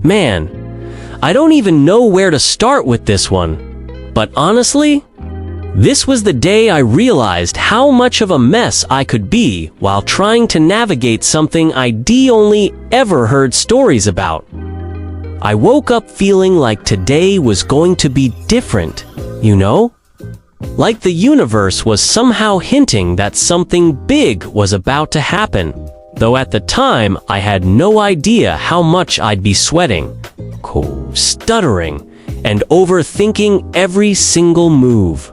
Man, I don't even know where to start with this one. But honestly, this was the day I realized how much of a mess I could be while trying to navigate something I'd only ever heard stories about. I woke up feeling like today was going to be different, you know? Like the universe was somehow hinting that something big was about to happen, though at the time I had no idea how much I'd be sweating, stuttering, and overthinking every single move.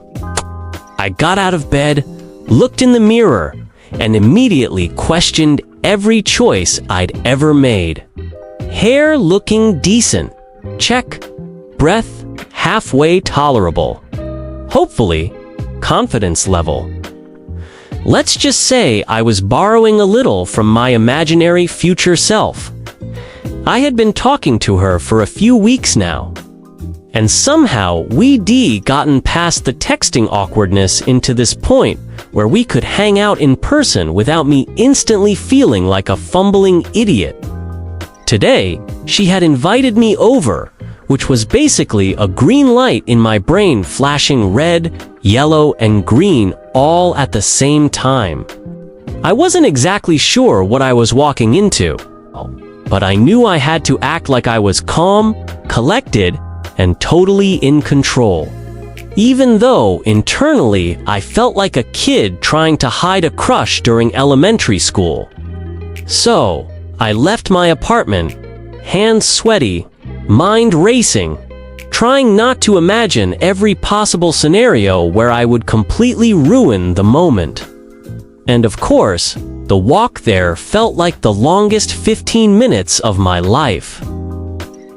I got out of bed, looked in the mirror, and immediately questioned every choice I'd ever made. Hair looking decent. Check. Breath halfway tolerable. Hopefully, confidence level. Let's just say I was borrowing a little from my imaginary future self. I had been talking to her for a few weeks now, and somehow we'd gotten past the texting awkwardness into this point where we could hang out in person without me instantly feeling like a fumbling idiot. Today, she had invited me over, which was basically a green light in my brain flashing red, yellow, and green all at the same time. I wasn't exactly sure what I was walking into, but I knew I had to act like I was calm, collected, and totally in control. Even though, internally, I felt like a kid trying to hide a crush during elementary school. So, I left my apartment, hands sweaty, mind racing, trying not to imagine every possible scenario where I would completely ruin the moment. And of course, the walk there felt like the longest 15 minutes of my life.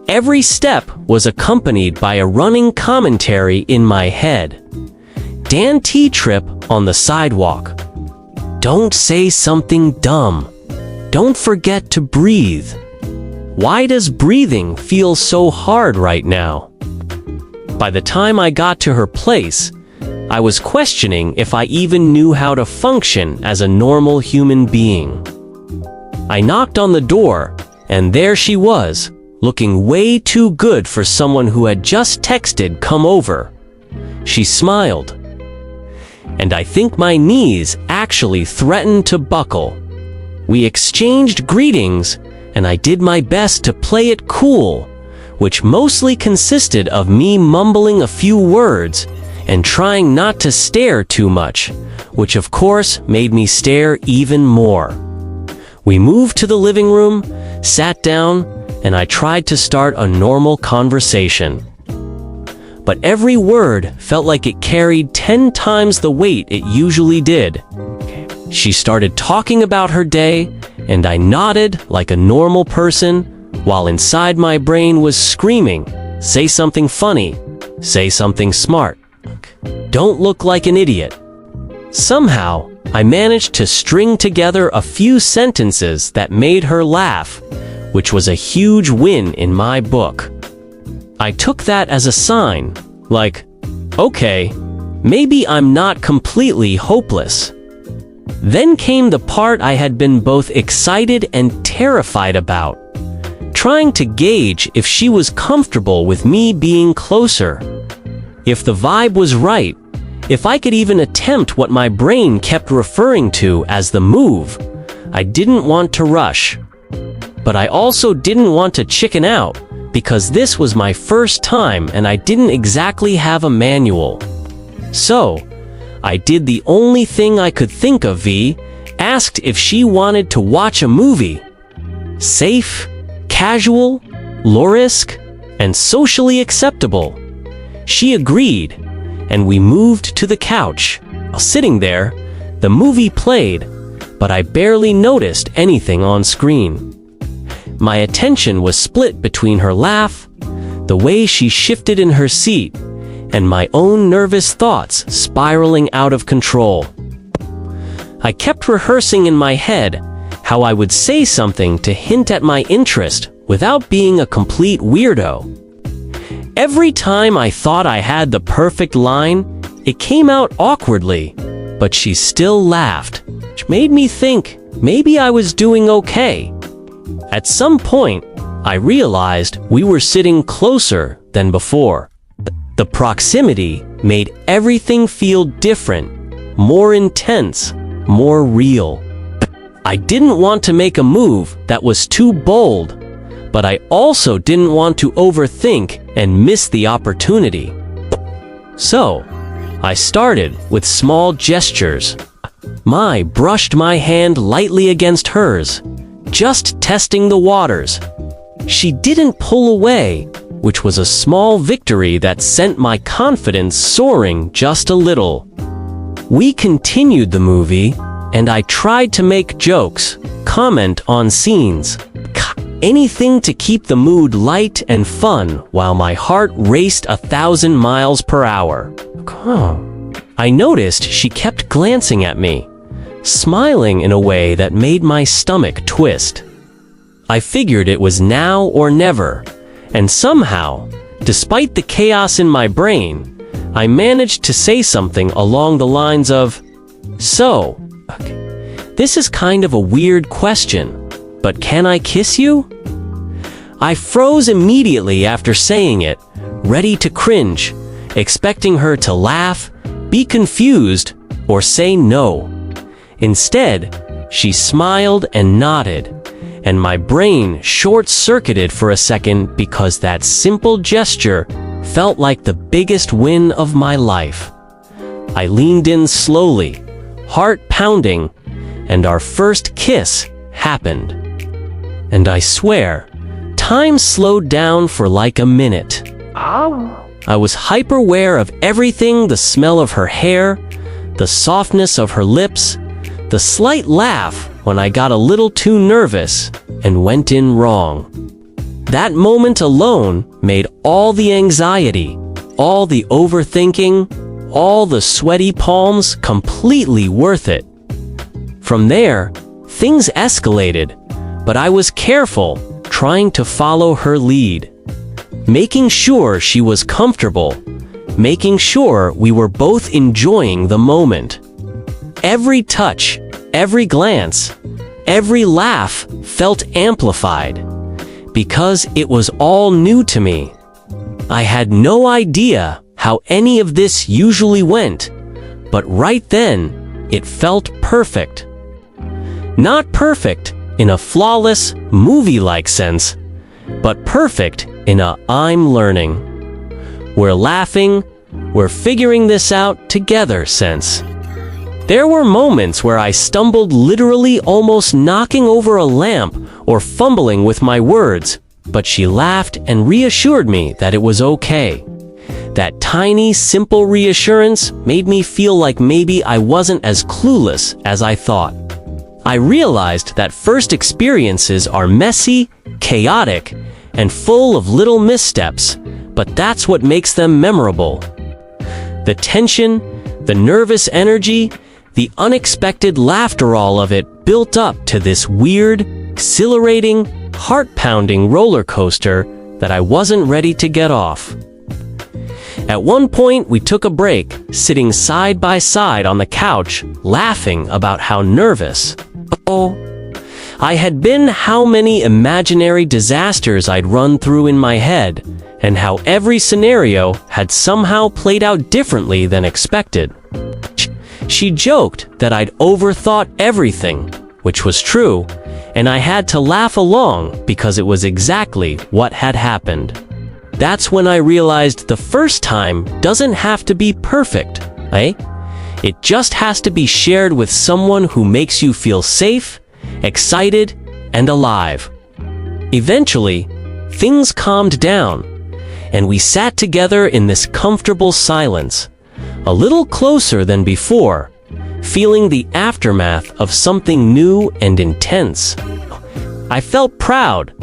Every step was accompanied by a running commentary in my head. Dan T. Trip on the sidewalk. Don't say something dumb. Don't forget to breathe. Why does breathing feel so hard right now? By the time I got to her place, I was questioning if I even knew how to function as a normal human being. I knocked on the door, and there she was, looking way too good for someone who had just texted come over. She smiled, and I think my knees actually threatened to buckle. We exchanged greetings, and I did my best to play it cool, which mostly consisted of me mumbling a few words and trying not to stare too much, which of course made me stare even more. We moved to the living room, sat down, and I tried to start a normal conversation. But every word felt like it carried 10 times the weight it usually did. She started talking about her day, and I nodded like a normal person, while inside my brain was screaming, say something funny, say something smart. Don't look like an idiot. Somehow, I managed to string together a few sentences that made her laugh, which was a huge win in my book. I took that as a sign, like, okay, maybe I'm not completely hopeless. Then came the part I had been both excited and terrified about, trying to gauge if she was comfortable with me being closer, if the vibe was right, if I could even attempt what my brain kept referring to as the move. I didn't want to rush, but I also didn't want to chicken out, because this was my first time and I didn't exactly have a manual. So, I did the only thing I could think of. Asked if she wanted to watch a movie. Safe, casual, low-risk, and socially acceptable. She agreed, and we moved to the couch. Sitting there, the movie played, but I barely noticed anything on screen. My attention was split between her laugh, the way she shifted in her seat, and my own nervous thoughts spiraling out of control. I kept rehearsing in my head how I would say something to hint at my interest without being a complete weirdo. Every time I thought I had the perfect line, it came out awkwardly, but she still laughed, which made me think maybe I was doing okay. At some point, I realized we were sitting closer than before. The proximity made everything feel different, more intense, more real. I didn't want to make a move that was too bold, but I also didn't want to overthink and miss the opportunity. So, I started with small gestures. I brushed my hand lightly against hers, just testing the waters. She didn't pull away, which was a small victory that sent my confidence soaring just a little. We continued the movie, and I tried to make jokes, comment on scenes, anything to keep the mood light and fun while my heart raced 1,000 miles per hour. I noticed she kept glancing at me, smiling in a way that made my stomach twist. I figured it was now or never, and somehow, despite the chaos in my brain, I managed to say something along the lines of, "So, this is kind of a weird question, but can I kiss you?" I froze immediately after saying it, ready to cringe, expecting her to laugh, be confused, or say no. Instead, she smiled and nodded, and my brain short-circuited for a second because that simple gesture felt like the biggest win of my life. I leaned in slowly, heart pounding, and our first kiss happened. And I swear, time slowed down for like a minute. I was hyper-aware of everything: the smell of her hair, the softness of her lips, the slight laugh when I got a little too nervous and went in wrong. That moment alone made all the anxiety, all the overthinking, all the sweaty palms completely worth it. From there, things escalated, but I was careful, trying to follow her lead, making sure she was comfortable, making sure we were both enjoying the moment. Every touch, every glance, every laugh felt amplified, because it was all new to me. I had no idea how any of this usually went, but right then, it felt perfect. Not perfect in a flawless, movie-like sense, but perfect in a "I'm learning, we're laughing, we're figuring this out together" sense. There were moments where I stumbled, literally almost knocking over a lamp or fumbling with my words, but she laughed and reassured me that it was okay. That tiny, simple reassurance made me feel like maybe I wasn't as clueless as I thought. I realized that first experiences are messy, chaotic, and full of little missteps, but that's what makes them memorable. The tension, the nervous energy, the unexpected laughter, all of it built up to this weird, exhilarating, heart-pounding roller coaster that I wasn't ready to get off. At one point, we took a break, sitting side by side on the couch, laughing about how nervous I had been, how many imaginary disasters I'd run through in my head, and how every scenario had somehow played out differently than expected. She joked that I'd overthought everything, which was true, and I had to laugh along because it was exactly what had happened. That's when I realized the first time doesn't have to be perfect, eh? It just has to be shared with someone who makes you feel safe, excited, and alive. Eventually, things calmed down, and we sat together in this comfortable silence, a little closer than before, feeling the aftermath of something new and intense. I felt proud,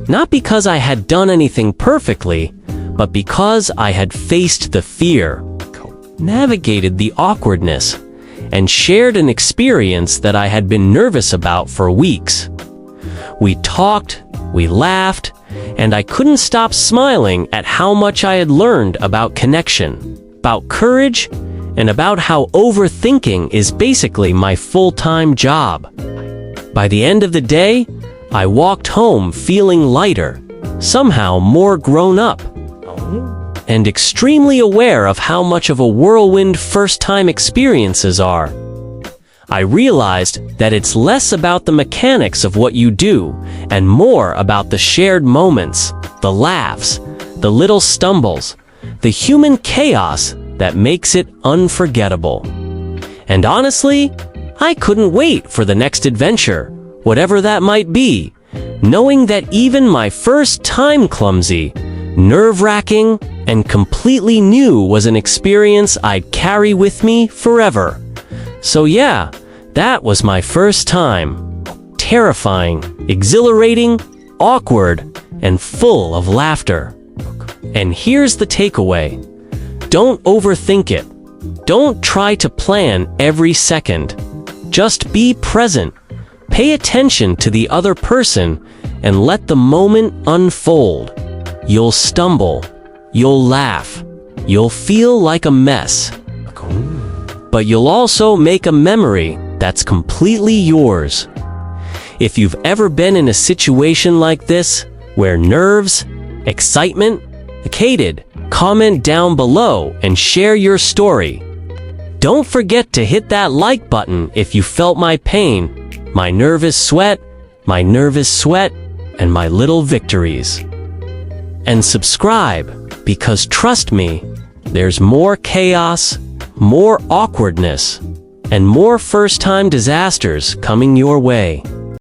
not because I had done anything perfectly, but because I had faced the fear, navigated the awkwardness, and shared an experience that I had been nervous about for weeks. We talked, we laughed, and I couldn't stop smiling at how much I had learned about connection, about courage, and about how overthinking is basically my full-time job. By the end of the day, I walked home feeling lighter, somehow more grown up, and extremely aware of how much of a whirlwind first-time experiences are. I realized that it's less about the mechanics of what you do and more about the shared moments, the laughs, the little stumbles, the human chaos that makes it unforgettable. And honestly, I couldn't wait for the next adventure, whatever that might be, knowing that even my first time clumsy, nerve-wracking, and completely new was an experience I'd carry with me forever. So yeah, that was my first time. Terrifying, exhilarating, awkward, and full of laughter. And here's the takeaway. Don't overthink it. Don't try to plan every second. Just be present. Pay attention to the other person and let the moment unfold. You'll stumble. You'll laugh. You'll feel like a mess. But you'll also make a memory that's completely yours. If you've ever been in a situation like this, where nerves, excitement, comment down below and share your story. Don't forget to hit that like button if you felt my pain, my nervous sweat, and my little victories. And subscribe, because trust me, there's more chaos, more awkwardness, and more first-time disasters coming your way.